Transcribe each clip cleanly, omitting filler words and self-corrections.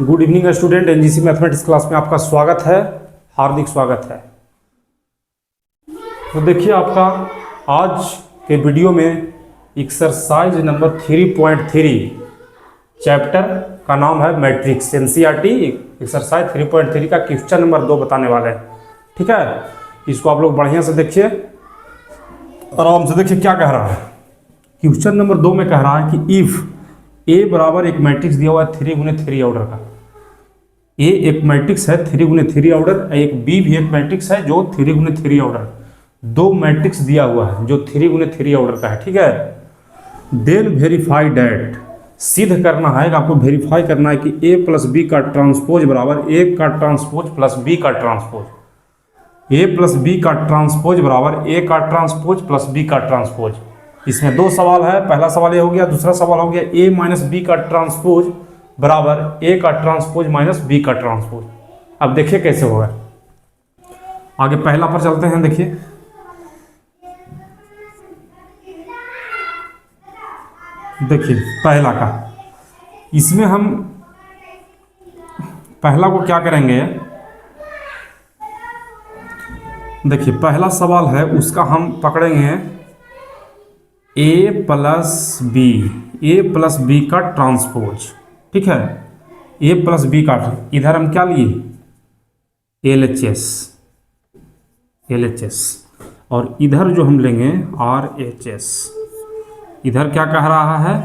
Good evening student, NGC mathematics class में आपका स्वागत है, हार्दिक स्वागत है। तो देखिए आपका आज के वीडियो में एक्सरसाइज नंबर 3.3 चैप्टर का नाम है मैट्रिक्स। एनसीईआरटी एक्सरसाइज 3.3 का क्वेश्चन नंबर 2 बताने वाले हैं। ठीक है, इसको आप लोग बढ़िया से देखिए, आराम से देखिए क्या कह रहा है। क्वेश्चन नंबर 2 में कह रहा है कि इफ ए बराबर एक मैट्रिक्स दिया हुआ है 3x3 ऑर्डर का। ए एक मैट्रिक्स है 3x3 ऑर्डर, एक बी भी एक मैट्रिक्स है जो 3x3 ऑर्डर, दो मैट्रिक्स दिया हुआ है जो 3x3 ऑर्डर का है। ठीक है, देन वेरीफाई डैट, सिद्ध करना है, आपको वेरीफाई करना है कि ए प्लस बी का ट्रांसपोज बराबर ए का ट्रांसपोज प्लस बी का ट्रांसपोज, ए प्लस बी का ट्रांसपोज बराबर ए का ट्रांसपोज प्लस बी का ट्रांसपोज। इसमें दो सवाल है, पहला सवाल ये हो गया, दूसरा सवाल हो गया ए माइनस बी का ट्रांसपोज बराबर ए का ट्रांसपोज माइनस बी का ट्रांसपोज। अब देखिए कैसे होगा, आगे पहला पर चलते हैं। देखिए देखिए पहला का, इसमें हम पहला को क्या करेंगे, देखिए पहला सवाल है उसका हम पकड़ेंगे ए प्लस बी का ट्रांसपोज। ठीक है, ए प्लस बी का, इधर हम क्या लिए LHS और इधर जो हम लेंगे RHS। इधर क्या कह रहा है,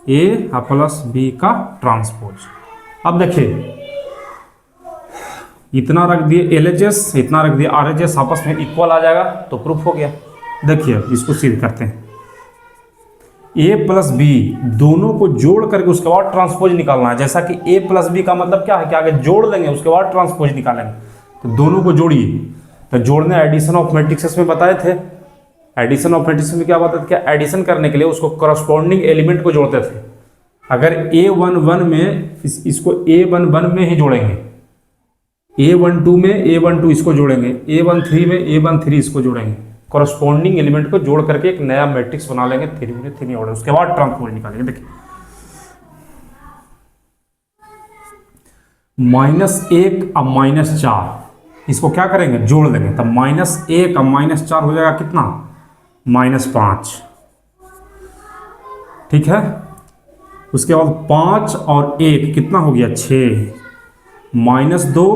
ए प्लस बी का ट्रांसपोज। अब देखिए इतना रख दिए LHS, इतना रख दिए RHS, आपस में इक्वल आ जाएगा तो प्रूफ हो गया। देखिए इसको सिद्ध करते हैं, ए प्लस बी दोनों को जोड़ करके उसके बाद ट्रांसपोज निकालना है। जैसा कि ए प्लस बी का मतलब क्या है कि आगे जोड़ लेंगे उसके बाद ट्रांसपोज निकालेंगे, तो दोनों को जोड़िए। तो जोड़ने एडिशन ऑफ मैट्रिक्सेस में बताए थे, एडिशन ऑफ मैट्रिक्स में क्या बताते थे, क्या एडिशन करने के लिए उसको करस्पॉन्डिंग एलिमेंट को जोड़ते थे। अगर A11 में इसको A11 में ही जोड़ेंगे, A12 में A12 इसको जोड़ेंगे, A13 में A13 इसको जोड़ेंगे, कॉरस्पॉन्डिंग एलिमेंट को जोड़ करके एक नया मैट्रिक्स बना लेंगे 3x3 ऑर्डर, उसके बाद ट्रांसपोज निकालेंगे। देखिए -1 अब -4 इसको क्या करेंगे, जोड़ देंगे, तब -1 अब -4 हो जाएगा कितना, -5। ठीक है, उसके बाद 5 और 1 कितना हो गया, 6, -2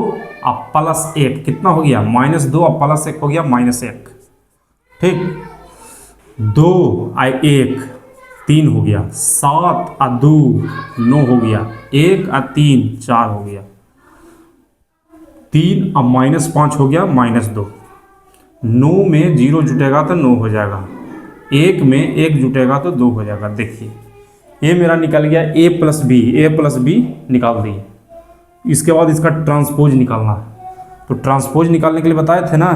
अब +1 कितना हो गया, -2 अब +1 हो गया -1। ठीक, 2 और 1 3 हो गया, 7 और 2 9 हो गया, 1 और 3 4 हो गया, 3 अब -5 हो गया -2, 9 में 0 जुटेगा तो 9 हो जाएगा, 1 में 1 जुटेगा तो 2 हो जाएगा। देखिए ये मेरा निकल गया ए प्लस बी निकाल दिए। इसके बाद इसका ट्रांसपोज निकालना है, तो ट्रांसपोज निकालने के लिए बताए थे ना,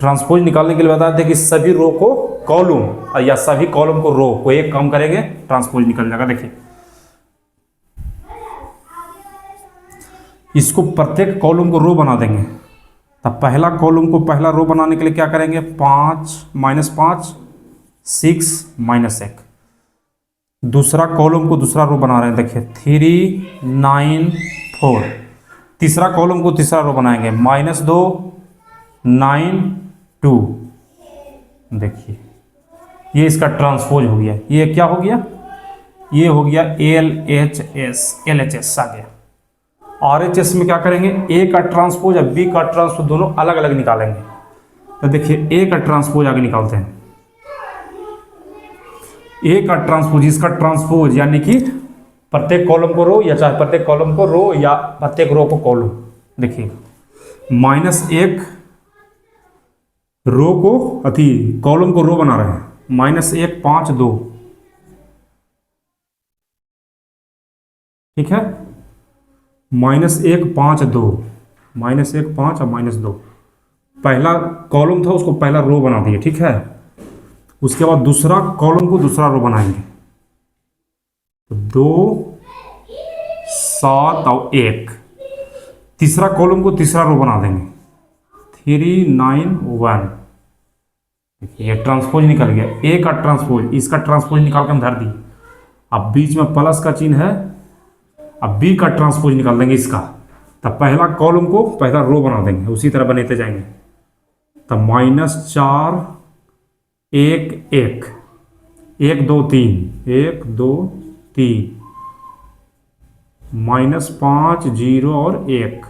ट्रांसपोज निकालने के लिए बताए थे कि सभी रो को कॉलम या सभी कॉलम को रो को एक काम करेंगे, ट्रांसपोज निकल जाएगा। देखिए इसको प्रत्येक कॉलम को रो बना देंगे, तब पहला कॉलम को पहला रो बनाने के लिए क्या करेंगे, 5 -5 6 -1। दूसरा कॉलम को दूसरा रो बना रहे हैं, देखिए 3 9 4। तीसरा कॉलम को तीसरा रो बनाएंगे, -2 9 2। देखिए ये इसका ट्रांसपोज हो गया। ये क्या हो गया, ये हो गया LHS आ गया। RHS में क्या करेंगे, ए का ट्रांसपोज और बी का ट्रांसपोज दोनों अलग अलग निकालेंगे। तो देखिए ए का ट्रांसपोज आगे निकालते हैं, ए का ट्रांसपोज, इसका ट्रांसपोज यानी कि प्रत्येक कॉलम को रो या चाहे प्रत्येक कॉलम को रो या प्रत्येक रो को कॉलम। देखिए -1 रो को कॉलम को रो बना रहे हैं, -1 5 2। ठीक है, -1 5 2, -1 5 और -2। पहला कॉलम था उसको पहला रो बना दिए। ठीक है, उसके बाद दूसरा कॉलम को दूसरा रो बनाएंगे, 2 7 और 1। तीसरा कॉलम को तीसरा रो बना देंगे, 3 9 1। ये ट्रांसपोज निकल गया, ए का ट्रांसपोज, इसका ट्रांसपोज निकाल कर हम धर दिए। अब बीच में प्लस का चिन्ह है अब बी का ट्रांसपोज निकाल देंगे इसका, तब पहला कॉलम को पहला रो बना देंगे, उसी तरह बनाते जाएंगे। तब -4 1 1 1 2 3 1 2 3 -5 0 और 1।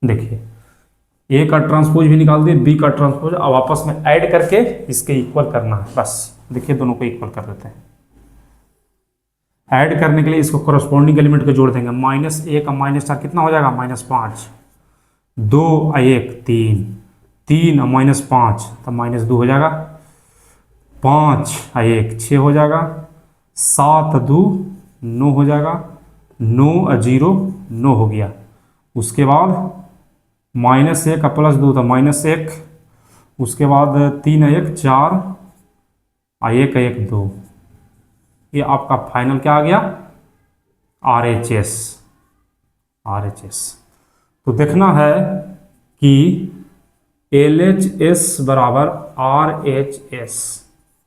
देखिए ए का ट्रांसपोज भी निकाल दिए, बी का ट्रांसपोज। अब आपस में ऐड करके इसके इक्वल करना है बस। देखिए दोनों को इक्वल कर देते हैं। ऐड करने के लिए इसको कॉरस्पॉन्डिंग एलिमेंट को जोड़ देंगे। -1 का -4 कितना हो जाएगा? -5। 2 और 1 3, 3 और -5 तब -2 हो जाएगा। 5 और 1 6 हो जाएगा। 7 और 2 9 हो जाएगा। 9 और 0 9 हो गया। उसके बाद -1 का +2 था -1। उसके बाद 3 और 1 4 और 1 और 1 2। ये आपका फाइनल क्या आ गया? RHS। तो देखना है कि LHS बराबर RHS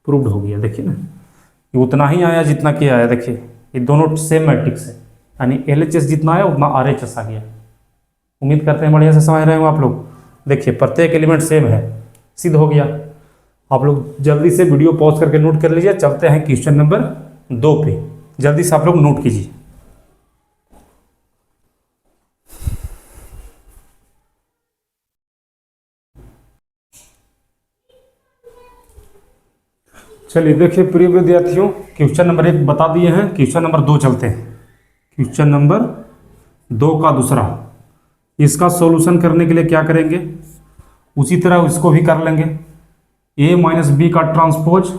प्रूव्ड हो गया। देखिए ना, ये उतना ही आया जितना कि आया। देखिए ये दोनों सेम मैट्रिक्स है, यानी LHS जितना आया उतना RHS आ गया। उम्मीद करते हैं बढ़िया से समझ रहे हो आप लोग। देखिए प्रत्येक एलिमेंट सेम है, सिद्ध हो गया। आप लोग जल्दी से वीडियो पॉज करके नोट कर लीजिए। चलते हैं क्वेश्चन नंबर 2 पे, जल्दी से आप लोग नोट कीजिए। चलिए देखिए प्रिय विद्यार्थियों, क्वेश्चन नंबर 1 बता दिए हैं। क्वेश्चन नंबर 2 चलते हैं। क्वेश्चन नंबर 2 का दूसरा, इसका सॉल्यूशन करने के लिए क्या करेंगे? उसी तरह इसको भी कर लेंगे। A माइनस बी का ट्रांसपोज,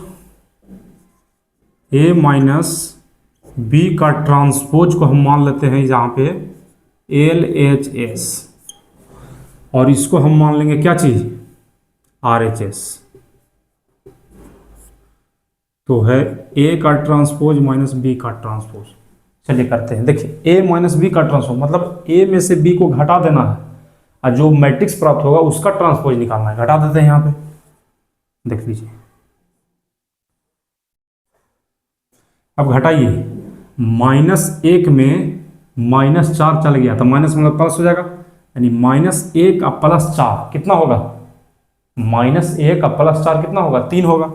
A माइनस बी का ट्रांसपोज को हम मान लेते हैं यहाँ पे LHS, और इसको हम मान लेंगे क्या चीज? RHS। तो है A का ट्रांसपोज माइनस बी का ट्रांसपोज। चलिए करते हैं। देखिए A माइनस बी का ट्रांसपोज मतलब A में से B को घटा देना है, और जो मैट्रिक्स प्राप्त होगा उसका ट्रांसपोज निकालना है। घटा देते हैं यहाँ पे, देख लीजिए। अब घटाइए, -1 में -4 चल गया तो माइनस मतलब प्लस हो जाएगा, यानी -1 और +4 कितना होगा? -1 और +4 कितना होगा? 3 होगा।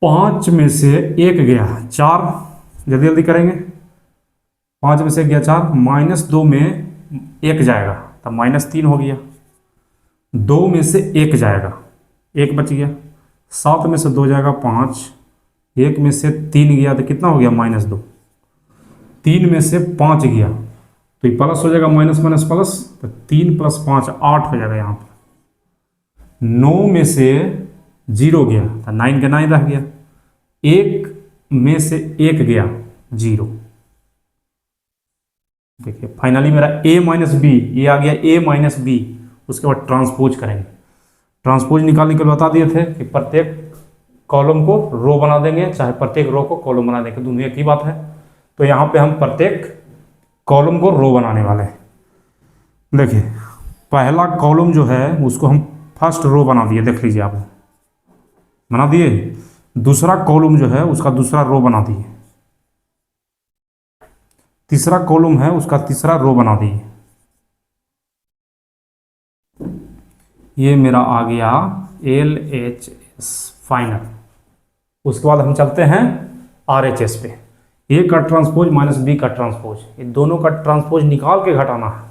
5 में से 1 गया 4, जल्दी जल्दी करेंगे। 5 में से गया 4, -2 में 1 जाएगा तो -3 हो गया। 2 में से 1 जाएगा, 1 बच गया। 7 में से 2 जाएगा 5, 1 में से 3 गया तो कितना हो गया? -2। 3 में से 5 गया तो ये प्लस हो जाएगा, माइनस माइनस प्लस, तो 3 + 5 8 हो जाएगा यहाँ पर। 9 में से 0 गया तो 9 का 9 रह गया। 1 में से 1 गया 0। देखिए फाइनली मेरा A माइनस बी, ये आ गया A माइनस बी। उसके बाद ट्रांसपोज करेंगे। ट्रांसपोज निकालने के लिए बता दिए थे कि प्रत्येक कॉलम को रो बना देंगे, चाहे प्रत्येक रो को कॉलम बना देंगे, दोनों एक ही बात है। तो यहाँ पे हम प्रत्येक कॉलम को रो बनाने वाले हैं। देखिए पहला कॉलम जो है उसको हम फर्स्ट रो बना दिए, देख लीजिए आप बना दिए। दूसरा कॉलम जो है उसका दूसरा रो बना दिए। तीसरा कॉलम है उसका तीसरा रो बना दिए। ये मेरा आ गया LHS फाइनल। उसके बाद हम चलते हैं RHS पे। A का ट्रांसपोज माइनस बी का ट्रांसपोज, ये दोनों का ट्रांसपोज निकाल के घटाना है।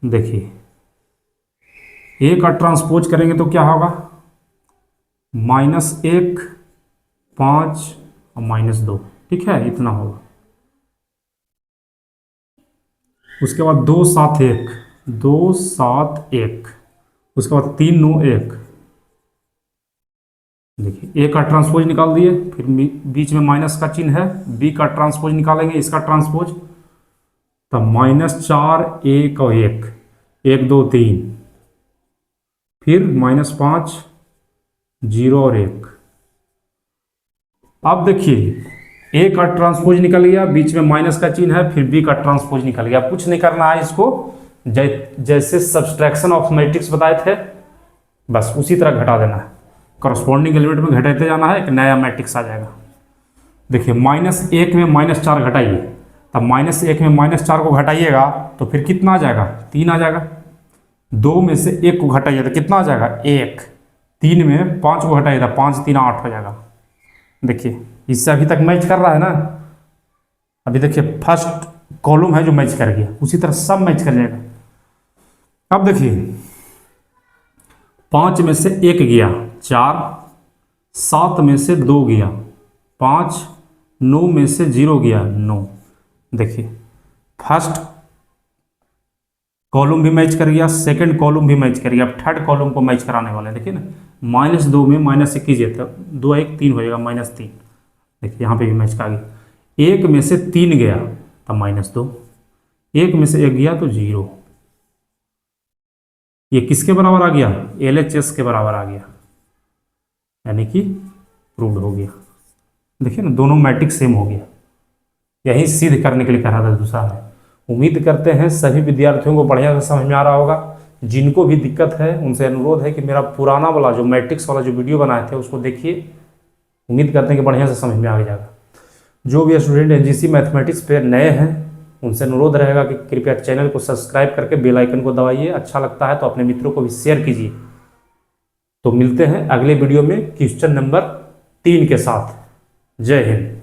देखिए A का ट्रांसपोज करेंगे तो क्या होगा? -1 5 और -2, ठीक है, इतना होगा। उसके बाद 2 7 1 2 7 1, उसके बाद 3 9 1। देखिए A का ट्रांसपोज निकाल दिए, फिर बीच में माइनस का चिन्ह है। B का ट्रांसपोज निकालेंगे, इसका ट्रांसपोज, तब -4 1 और 1 1 2 3, फिर -5 0 और 1। अब देखिए A का ट्रांसपोज निकल गया, बीच में माइनस का चिन्ह है, फिर B का ट्रांसपोज निकल गया। कुछ नहीं करना है इसको, जैसे सब्सट्रैक्शन ऑफ मैट्रिक्स बताए थे बस उसी तरह घटा देना है। कॉरस्पॉन्डिंग एलिमेंट में घटाते जाना है, एक नया मैट्रिक्स आ जाएगा। देखिए -1 में -4 घटाइए, तब -1 में -4 को घटाइएगा तो फिर कितना आ जाएगा, 3 आ जाएगा। 2 में से 1 को घटाइए तो कितना आ जाएगा, 1। 3 में 5 को घटाइए तो 5 3 8 हो जाएगा। देखिए इससे अभी तक मैच कर रहा है ना। अभी देखिए फर्स्ट कॉलम है जो मैच कर गया, उसी तरह सब मैच कर जाएगा। अब देखिए 5 में से 1 गया 4, 7 में से 2 गया 5, 9 में से 0 गया 9। देखिए फर्स्ट कॉलम भी मैच कर गया, सेकंड कॉलम भी मैच कर गया। अब थर्ड कॉलम को मैच कराने वाले हैं। देखिए ना, -2 में -1 कीजिए तो 2 1 3 हो जाएगा, -3। देखिए यहाँ पे भी मैच का गया। 1 में से 3 गया तो -2, 1 में से 1 गया तो 0। ये किसके बराबर आ गया, LHS के बराबर आ गया, यानी कि प्रूव्ड हो गया। देखिए ना, दोनों मैट्रिक्स सेम हो गया। यही सिद्ध करने के लिए कहा था दूसरा है। उम्मीद करते हैं सभी विद्यार्थियों को बढ़िया से समझ में आ रहा होगा। जिनको भी दिक्कत है उनसे अनुरोध है कि मेरा पुराना वाला जो मैट्रिक्स वाला जो वीडियो बनाए थे उसको देखिए। उम्मीद करते हैं कि बढ़िया से समझ में आ जाएगा। जो भी स्टूडेंट NGC मैथमेटिक्स पे नए हैं उनसे अनुरोध रहेगा कि कृपया चैनल को सब्सक्राइब करके बेल आइकन को दबाइए। अच्छा लगता है तो अपने मित्रों को भी शेयर कीजिए। तो मिलते हैं अगले वीडियो में क्वेश्चन नंबर 3 के साथ। जय हिंद।